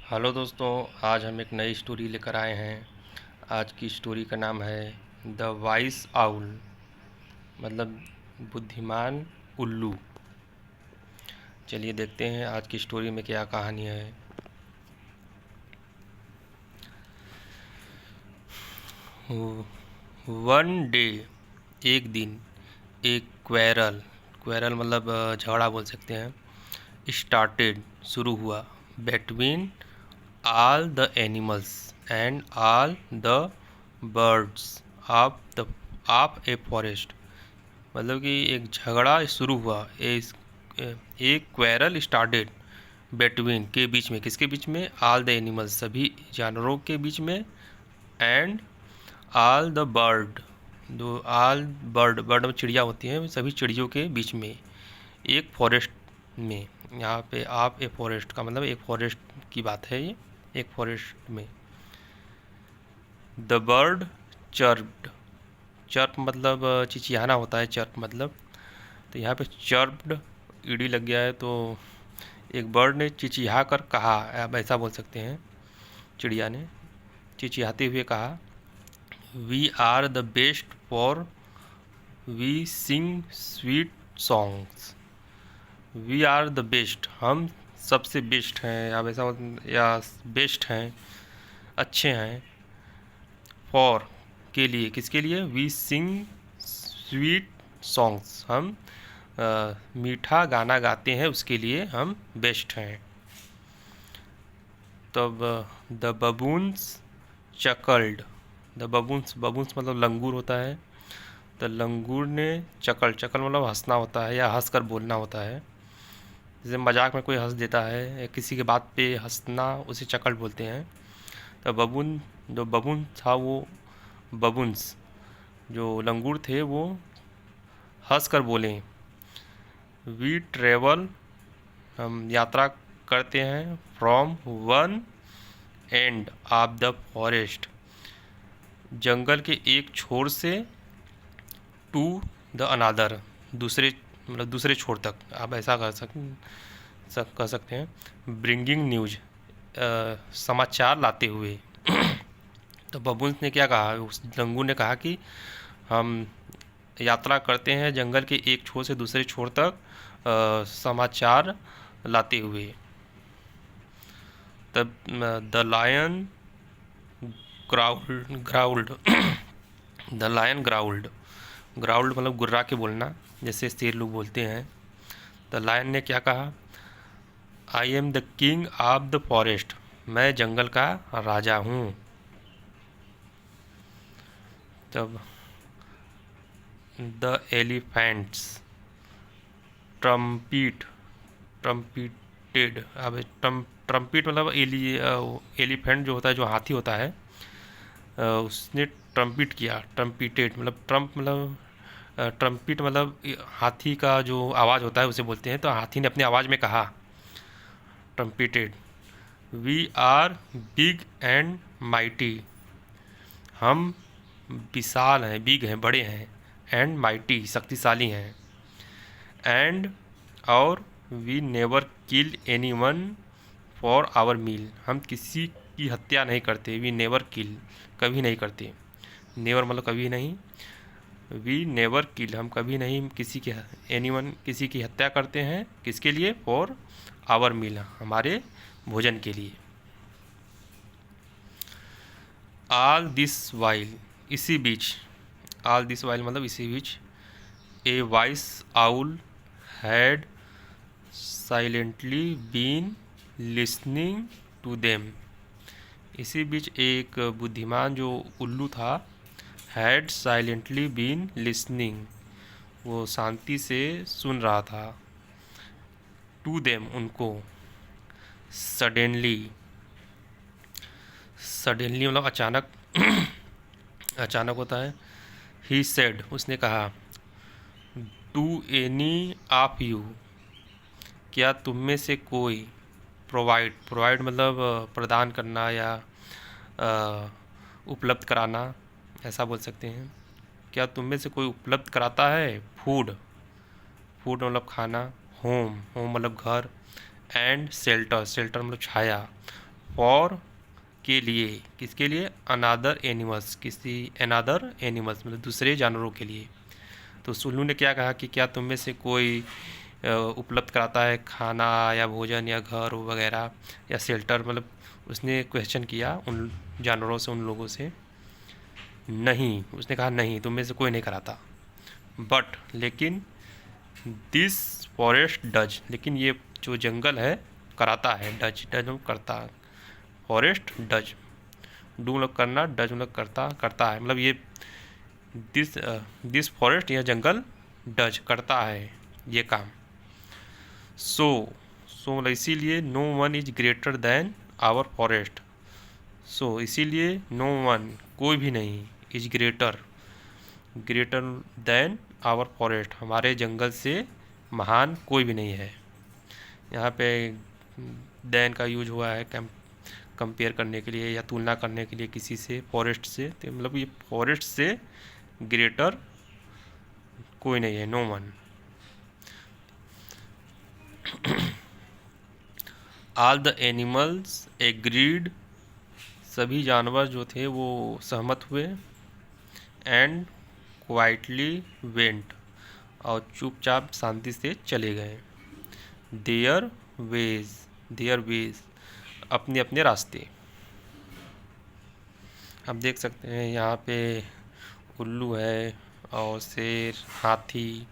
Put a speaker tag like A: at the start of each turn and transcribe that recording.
A: Hello दोस्तों, आज हम एक नई स्टोरी लेकर आए हैं। आज की स्टोरी का नाम है द वाइस आउल, मतलब बुद्धिमान उल्लू। चलिए देखते हैं आज की स्टोरी में क्या कहानी है। वन डे, एक दिन, एक क्वेरल, क्वेरल मतलब झगड़ा बोल सकते हैं, स्टार्टेड शुरू हुआ, between all the animals and all the birds of a forest। मतलब कि एक झगड़ा शुरू हुआ, एक क्वेरल स्टार्टेड बिटवीन के बीच में, किसके बीच में? ऑल द एनिमल्स, सभी जानवरों के बीच में, एंड ऑल द बर्ड, दो ऑल बर्ड, बर्ड में चिड़िया होती हैं, सभी चिड़ियों के बीच में, एक फॉरेस्ट में। यहाँ पे आप ए फॉरेस्ट का मतलब एक फॉरेस्ट की बात है ये, एक फॉरेस्ट में। द बर्ड चर्प्ड, चर्प मतलब चिचियाना होता है, चर्प मतलब, तो यहाँ पे चर्प्ड ईडी लग गया है, तो एक बर्ड ने चिचिया कर कहा, आप ऐसा बोल सकते हैं, चिड़िया ने चिचियाते हुए कहा, we are the best for we sing sweet songs. We are the best, हम सबसे बेस्ट हैं, आप ऐसा या बेस्ट हैं, अच्छे हैं, फॉर के लिए, किसके लिए? वी सिंग स्वीट सॉन्ग्स, हम मीठा गाना गाते हैं, उसके लिए हम बेस्ट हैं। तब the baboons चकल्ड, the baboons, baboons मतलब लंगूर होता है, तो लंगूर ने चकल, चकल मतलब हंसना होता है या हंस कर बोलना होता है, जैसे मजाक में कोई हंस देता है या किसी के बात पे हंसना, उसे चकल बोलते हैं। तो बबून, जो बबून था वो, बबून्स जो लंगूर थे वो हंस कर बोले, वी ट्रेवल, हम यात्रा करते हैं, from one end of the forest, जंगल के एक छोर से, टू द अनादर, दूसरे मतलब दूसरे छोर तक, आप ऐसा कह सकते हैं, ब्रिंगिंग न्यूज, समाचार लाते हुए। तो बबून्स ने क्या कहा, उस लंगूर ने कहा कि हम यात्रा करते हैं जंगल के एक छोर से दूसरे छोर तक, समाचार लाते हुए। तब द लायन ग्राउल्ड, द लायन ग्राउल्ड, ग्राउल्ड मतलब गुर्रा के बोलना, जैसे शेर लोग बोलते हैं। द लायन ने क्या कहा, I am the king of the forest, मैं जंगल का राजा हूँ। तब द एलिफेंट्स ट्रम्पीट, ट्रम्पीटेड, अब ट्रम्पीट मतलब एलिफेंट जो होता है, जो हाथी होता है, उसने ट्रम्पीट किया, ट्रम्पीटेड मतलब ट्रम्प मतलब ट्रम्पीट मतलब हाथी का जो आवाज़ होता है उसे बोलते हैं, तो हाथी ने अपनी आवाज़ में कहा, trumpeted, we are big and mighty, हम विशाल हैं, बिग हैं, बड़े हैं, एंड माइटी शक्तिशाली हैं, एंड और we never kill anyone for our meal, हम किसी की हत्या नहीं करते, वी नेवर किल कभी नहीं करते, नेवर मतलब कभी नहीं, वी नेवर किल हम कभी नहीं किसी की, एनी वन किसी की हत्या करते हैं, किसके लिए? फॉर आवर मील, हमारे भोजन के लिए। ऑल दिस वाइल, इसी बीच, ऑल दिस वाइल मतलब इसी बीच, a wise owl had silently been listening to them, इसी बीच एक बुद्धिमान जो उल्लू था, हैड साइलेंटली बीन लिसनिंग, वो शांति से सुन रहा था, टू देम उनको, सडनली, सडनली मतलब अचानक, अचानक होता है, ही सेड उसने कहा, टू एनी ऑफ यू, क्या तुम में से कोई, प्रोवाइड, प्रोवाइड मतलब प्रदान करना या उपलब्ध कराना, ऐसा बोल सकते हैं, क्या तुम में से कोई उपलब्ध कराता है फूड, फूड मतलब खाना, होम, होम मतलब घर, एंड शेल्टर, शेल्टर मतलब छाया, फॉर के लिए, किसके लिए? अनादर एनिमल्स, अनादर एनिमल्स मतलब दूसरे जानवरों के लिए। तो उल्लू ने क्या कहा कि क्या तुम में से कोई उपलब्ध कराता है खाना या भोजन या घर वगैरह या शेल्टर, मतलब उसने क्वेश्चन किया उन जानवरों से, उन लोगों से। नहीं, उसने कहा नहीं, तुम में से कोई नहीं कराता। बट लेकिन दिस फॉरेस्ट डज, लेकिन ये जो जंगल है कराता है। डज मतलब करता, फॉरेस्ट डज, डू मतलब करना, डज मतलब करता, करता है, मतलब ये दिस फॉरेस्ट, यह जंगल डज करता है ये काम। सो मतलब इसीलिए no one is greater than our forest. So इसीलिए नो वन कोई भी नहीं, is greater greater than our forest, हमारे जंगल से महान कोई भी नहीं है। यहाँ पे देन का यूज हुआ है कंपेयर करने के लिए या तुलना करने के लिए किसी से, फॉरेस्ट से। तो मतलब ये फॉरेस्ट से ग्रेटर कोई नहीं है, no one. All the animals agreed, सभी जानवर जो थे वो सहमत हुए। एंड क्वाइटली वेंट, और चुपचाप शांति से चले गए। देयर वेज अपने अपने रास्ते। हम देख सकते हैं यहाँ पे उल्लू है और शेर, हाथी,